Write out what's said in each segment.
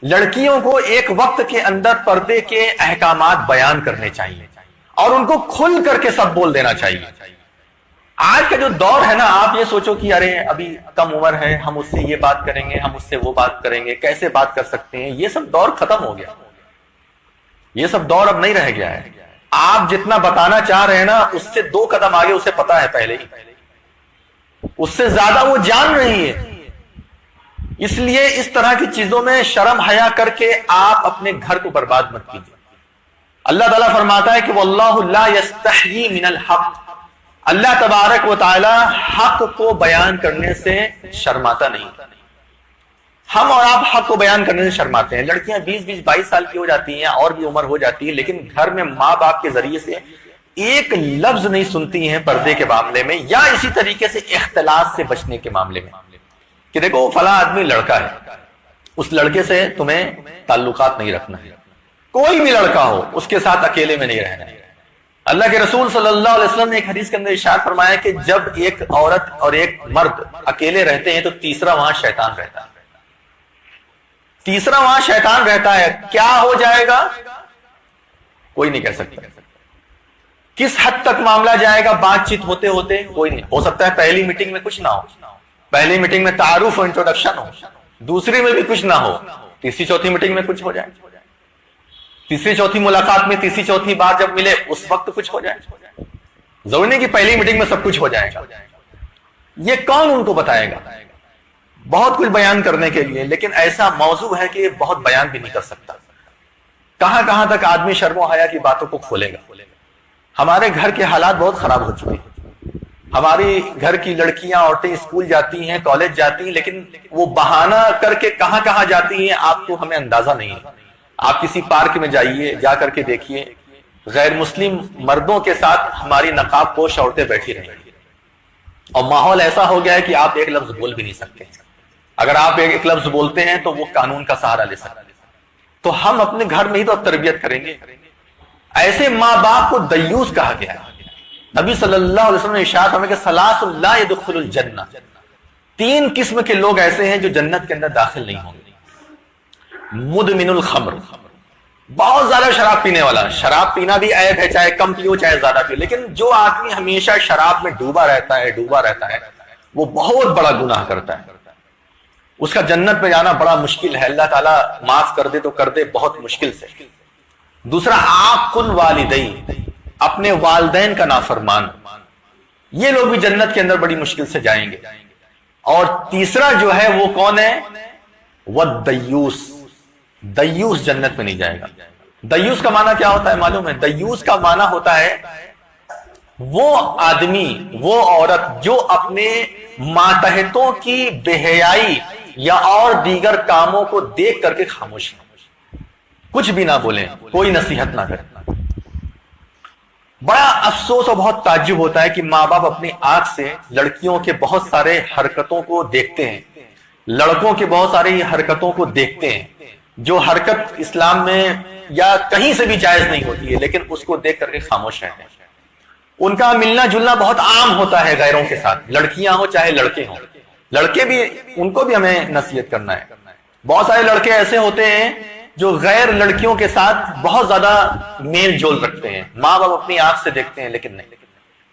لڑکیوں کو ایک وقت کے اندر پردے کے احکامات بیان کرنے چاہیے اور ان کو کھل کر کے سب بول دینا چاہیے. آج کا جو دور ہے نا، آپ یہ سوچو کہ ارے ابھی کم عمر ہے، ہم اس سے یہ بات کریں گے، ہم اس سے وہ بات کریں گے، کیسے بات کر سکتے ہیں. یہ سب دور ختم ہو گیا، یہ سب دور اب نہیں رہ گیا ہے. آپ جتنا بتانا چاہ رہے ہیں نا، اس سے 2 قدم آگے اسے پتا ہے پہلے ہی، اس سے زیادہ وہ جان رہی ہے. اس لیے اس طرح کی چیزوں میں شرم حیا کر کے آپ اپنے گھر کو برباد مت کیجیے. اللہ تعالیٰ فرماتا ہے کہ واللہ لا یستحیی من الحق، اللہ تبارک و تعالی حق کو بیان کرنے سے شرماتا نہیں. ہم اور آپ حق کو بیان کرنے سے شرماتے ہیں. لڑکیاں 20-22 سال کی ہو جاتی ہیں اور بھی عمر ہو جاتی ہے، لیکن گھر میں ماں باپ کے ذریعے سے ایک لفظ نہیں سنتی ہیں پردے کے معاملے میں، یا اسی طریقے سے اختلاط سے بچنے کے معاملے میں کہ دیکھو فلاں آدمی لڑکا ہے، اس لڑکے سے تمہیں تعلقات نہیں رکھنا ہے. کوئی بھی لڑکا ہو اس کے ساتھ اکیلے میں نہیں رہنا ہے. اللہ کے رسول صلی اللہ علیہ وسلم نے ایک حدیث کے اندر ارشاد فرمایا کہ جب ایک عورت اور ایک مرد اکیلے رہتے ہیں تو تیسرا وہاں شیطان رہتا ہے. تیسرا وہاں شیطان رہتا ہے. کیا ہو جائے گا کوئی نہیں کہہ سکتا. کس حد تک معاملہ جائے گا بات چیت ہوتے ہوتے کوئی نہیں. ہو سکتا ہے پہلی میٹنگ میں کچھ نہ ہو، پہلی میٹنگ میں تعارف و انٹروڈکشن ہو، دوسری میں بھی کچھ نہ ہو، تیسری چوتھی میٹنگ میں کچھ ہو جائے، تیسری چوتھی ملاقات میں، تیسری چوتھی بار جب ملے اس وقت کچھ ہو جائے. ضروری نہیں کہ پہلی میٹنگ میں سب کچھ ہو جائے گا. یہ کون ان کو بتائے گا؟ بہت کچھ بیان کرنے کے لیے، لیکن ایسا موضوع ہے کہ بہت بیان بھی نہیں کر سکتا. کہاں کہاں تک آدمی شرم و حیا کی باتوں کو کھولے گا. ہمارے گھر کے حالات بہت خراب ہو چکے ہیں. ہماری گھر کی لڑکیاں عورتیں اسکول جاتی ہیں، کالج جاتی ہیں، لیکن وہ بہانہ کر کے کہاں کہاں جاتی ہیں آپ کو ہمیں اندازہ نہیں ہے. آپ کسی پارک میں جائیے، جا کر کے دیکھیے غیر مسلم مردوں کے ساتھ ہماری نقاب پوش عورتیں بیٹھی رہیں گی، اور ماحول ایسا ہو گیا ہے کہ آپ ایک لفظ بول بھی نہیں سکتے. اگر آپ ایک لفظ بولتے ہیں تو وہ قانون کا سہارا لے سکتے. تو ہم اپنے گھر میں ہی تو اب تربیت کریں گے. ایسے ماں باپ کو دیوس کہا گیا ہے. نبی صلی اللہ علیہ وسلم نے ارشاد فرمایا کہ ثلاث لا يدخل الجنہ، 3 قسم کے لوگ ایسے ہیں جو جنت کے اندر داخل نہیں ہوں گے. مدمن الخمر، بہت زیادہ شراب پینے والا. شراب پینا بھی عیب ہے، چاہے کم پیو چاہے زیادہ پیو، لیکن جو آدمی ہمیشہ شراب میں ڈوبا رہتا ہے وہ بہت بڑا گناہ کرتا ہے. اس کا جنت میں جانا بڑا مشکل ہے. اللہ تعالیٰ معاف کر دے تو کر دے، بہت مشکل سے. دوسرا عاق الوالدین، اپنے والدین کا نافرمان. یہ لوگ بھی جنت کے اندر بڑی مشکل سے جائیں گے. اور تیسرا جو ہے وہ کون ہے؟ والدیوس، دیوس جنت میں نہیں جائے گا. دیوس کا معنی کیا ہوتا ہے معلوم ہے؟ دیوس کا معنی ہوتا ہے وہ آدمی، وہ عورت جو اپنے ماتحتوں کی بے حیائی یا اور دیگر کاموں کو دیکھ کر کے خاموش ہے، کچھ بھی نہ بولیں، کوئی نصیحت نہ کریں. بڑا افسوس اور بہت تعجب ہوتا ہے کہ ماں باپ اپنی آنکھ سے لڑکیوں کے بہت سارے حرکتوں کو دیکھتے ہیں، لڑکوں کے بہت ساری حرکتوں کو دیکھتے ہیں جو حرکت اسلام میں یا کہیں سے بھی جائز نہیں ہوتی ہے، لیکن اس کو دیکھ کر کے خاموش رہتے ہیں. ان کا ملنا جلنا بہت عام ہوتا ہے غیروں کے ساتھ، لڑکیاں ہوں چاہے لڑکے ہوں. لڑکے بھی، ان کو بھی ہمیں نصیحت کرنا ہے. بہت سارے لڑکے ایسے ہوتے ہیں جو غیر لڑکیوں کے ساتھ بہت زیادہ میل جول رکھتے ہیں. ماں باپ اپنی آنکھ سے دیکھتے ہیں لیکن نہیں.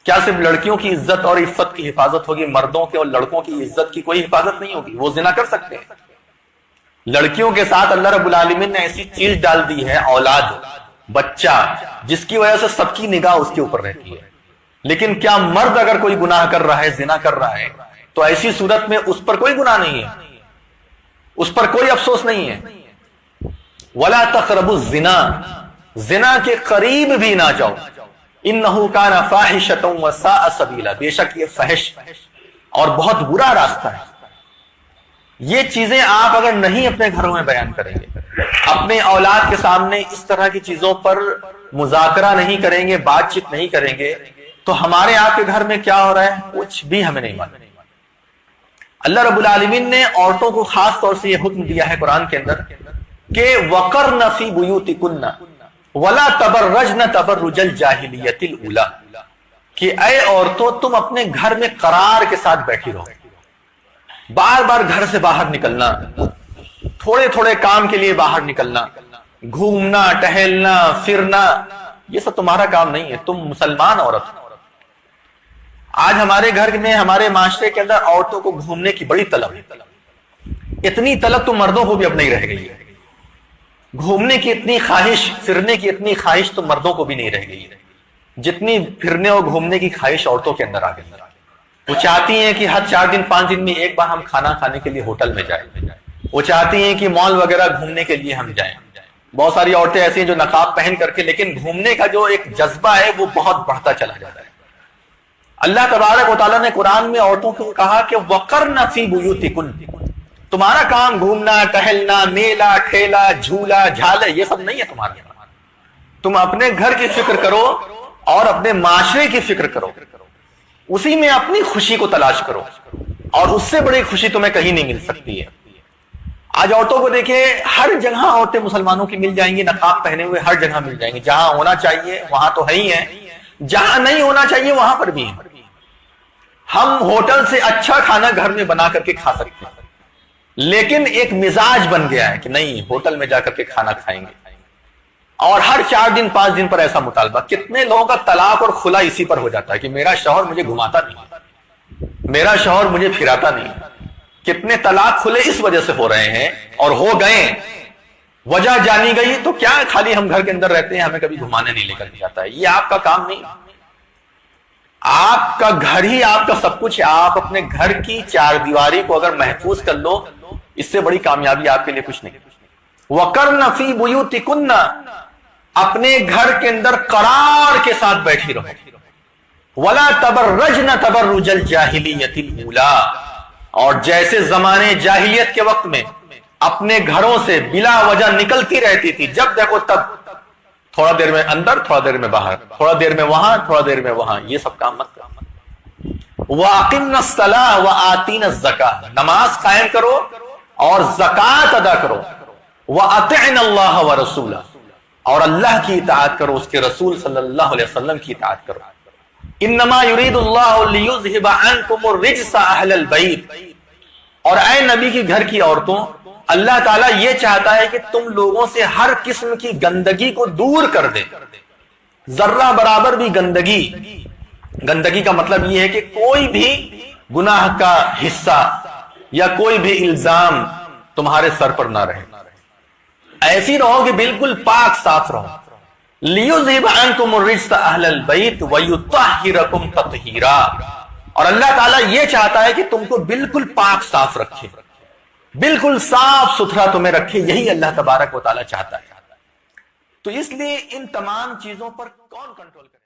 کیا صرف لڑکیوں کی عزت اور عفت کی حفاظت ہوگی؟ مردوں کے اور لڑکوں کی عزت کی کوئی حفاظت نہیں ہوگی. وہ زنا کر سکتے ہیں. لڑکیوں کے ساتھ اللہ رب العالمین نے ایسی چیز ڈال دی ہے، اولاد، بچہ، جس کی وجہ سے سب کی نگاہ اس کے اوپر رہتی ہے. لیکن کیا مرد اگر کوئی گناہ کر رہا ہے، زنا کر رہا ہے، تو ایسی صورت میں اس پر کوئی گناہ نہیں ہے، اس پر کوئی افسوس نہیں ہے. وَلَا تَقْرَبُوا الزِّنَا، زنا کے قریب بھی نہ جاؤ. إِنَّهُ كَانَ فَاحِشَةً وَسَاءَ سَبِيلًا، بے شک یہ فحش اور بہت برا راستہ ہے. یہ چیزیں آپ اگر نہیں اپنے گھروں میں بیان کریں گے، اپنے اولاد کے سامنے اس طرح کی چیزوں پر مذاکرہ نہیں کریں گے، بات چیت نہیں کریں گے، تو ہمارے آپ کے گھر میں کیا ہو رہا ہے کچھ بھی ہمیں نہیں معلوم. اللہ رب العالمین نے عورتوں کو خاص طور سے یہ حکم دیا ہے قرآن کے اندر کہ وَقَرْنَ فِي بُيُوتِكُنَّ وَلَا تَبَرَّجْنَ تَبَرُّجَ الْجَاهِلِيَّةِ الْأُولَىٰ، کہ اے عورتوں تم اپنے گھر میں قرار کے ساتھ بیٹھی رہو. بار بار گھر سے باہر نکلنا، تھوڑے تھوڑے کام کے لیے باہر نکلنا، گھومنا ٹہلنا پھرنا، یہ سب تمہارا کام نہیں ہے. تم مسلمان عورت ہو. آج ہمارے گھر میں، ہمارے معاشرے کے اندر عورتوں کو گھومنے کی بڑی طلب ہے. اتنی طلب تو مردوں کو بھی اب نہیں رہ گئی ہے. گھومنے کی اتنی خواہش، پھرنے کی اتنی خواہش تو مردوں کو بھی نہیں رہ گئی ہے جتنی پھرنے اور گھومنے کی خواہش عورتوں کے اندر آ گئی. وہ چاہتی ہیں کہ ہر 4 دن 5 دن میں ایک بار ہم کھانا کھانے کے لیے ہوٹل میں جائیں. وہ چاہتی ہیں کہ مال وغیرہ گھومنے کے لیے ہم جائیں. بہت ساری عورتیں ایسی ہیں جو نقاب پہن کر کے، لیکن گھومنے کا جو ایک جذبہ ہے وہ بہت بڑھتا چلا جاتا ہے. اللہ تبارک و تعالیٰ نے قرآن میں عورتوں کو کہا کہ وَقَرْنَ فِي بُيُوتِكُنَّ، تمہارا کام گھومنا ٹہلنا، میلہ ٹھیلا جھولا جھالے یہ سب نہیں ہے تمہارا. تم اپنے گھر کی فکر کرو اور اپنے معاشرے کی فکر کرو، اسی میں اپنی خوشی کو تلاش کرو، اور اس سے بڑی خوشی تمہیں کہیں نہیں مل سکتی ہے. آج عورتوں کو دیکھیں، ہر جگہ عورتیں مسلمانوں کی مل جائیں گی، نقاب پہنے ہوئے ہر جگہ مل جائیں گی. جہاں ہونا چاہیے وہاں تو ہے ہی ہے، جہاں نہیں ہونا چاہیے وہاں پر بھی ہے. ہم ہوٹل سے اچھا کھانا گھر میں بنا کر کے کھا سکتے ہیں، لیکن ایک مزاج بن گیا ہے کہ نہیں، ہوٹل میں جا کر کے کھانا کھائیں گے. اور ہر 4 دن 5 دن پر ایسا مطالبہ. کتنے لوگوں کا طلاق اور خلا اسی پر ہو جاتا ہے کہ میرا شوہر مجھے گھماتا نہیں، میرا شوہر مجھے پھراتا نہیں. کتنے طلاق کھلے اس وجہ سے ہو رہے ہیں اور ہو گئے. وجہ جانی گئی تو کیا، خالی ہم گھر کے اندر رہتے ہیں، ہمیں کبھی گھمانے نہیں لے کر جاتا ہے. یہ آپ کا کام نہیں. آپ کا گھر ہی آپ کا سب کچھ ہے. آپ اپنے گھر کی 4 دیواری کو اگر محفوظ کر لو، اس سے بڑی کامیابی آپ کے لیے کچھ نہیں. وَقَرْنَ فِي بُيُوتِكُنَّ، اپنے گھر کے اندر قرار کے ساتھ بیٹھی رہو. وَلَا تَبَرَّجْنَ تَبَرُّجَ الْجَاهِلِيَّةِ الْأُولَىٰ، اور جیسے زمانے جاہلیت کے وقت میں اپنے گھروں سے بلا وجہ نکلتی رہتی تھی، جب دیکھو تب تھوڑا دیر میں اندر، تھوڑا دیر میں باہر، تھوڑا دیر میں وہاں، تھوڑا دیر میں وہاں، یہ سب کام مت کرو. وَأَقِمْنَ الصَّلَاةَ وَآتِينَ الزَّكَاةَ، نماز قائم کرو اور زکوٰۃ ادا کرو. وَأَطِعْنَ اللَّهَ وَرَسُولَهُ، اور اللہ کی اطاعت کرو، اس کے رسول صلی اللہ علیہ وسلم کی اطاعت کرو. انما یرید اللہ لیذھب عنکم الرجس اہل البیت، اور اے نبی کی گھر کی عورتوں، اللہ تعالیٰ یہ چاہتا ہے کہ تم لوگوں سے ہر قسم کی گندگی کو دور کر دے. ذرہ برابر بھی گندگی کا مطلب یہ ہے کہ کوئی بھی گناہ کا حصہ یا کوئی بھی الزام تمہارے سر پر نہ رہے. ایسی رہو کہ بالکل پاک صاف رہو. لیذھب عنکم الرجس اہل البیت ویطہرکم تطہیرا، اور اللہ تعالیٰ یہ چاہتا ہے کہ تم کو بالکل پاک صاف رکھے، بالکل صاف ستھرا تمہیں رکھے. یہی اللہ تبارک و تعالیٰ چاہتا ہے. تو اس لیے ان تمام چیزوں پر کون کنٹرول کرے؟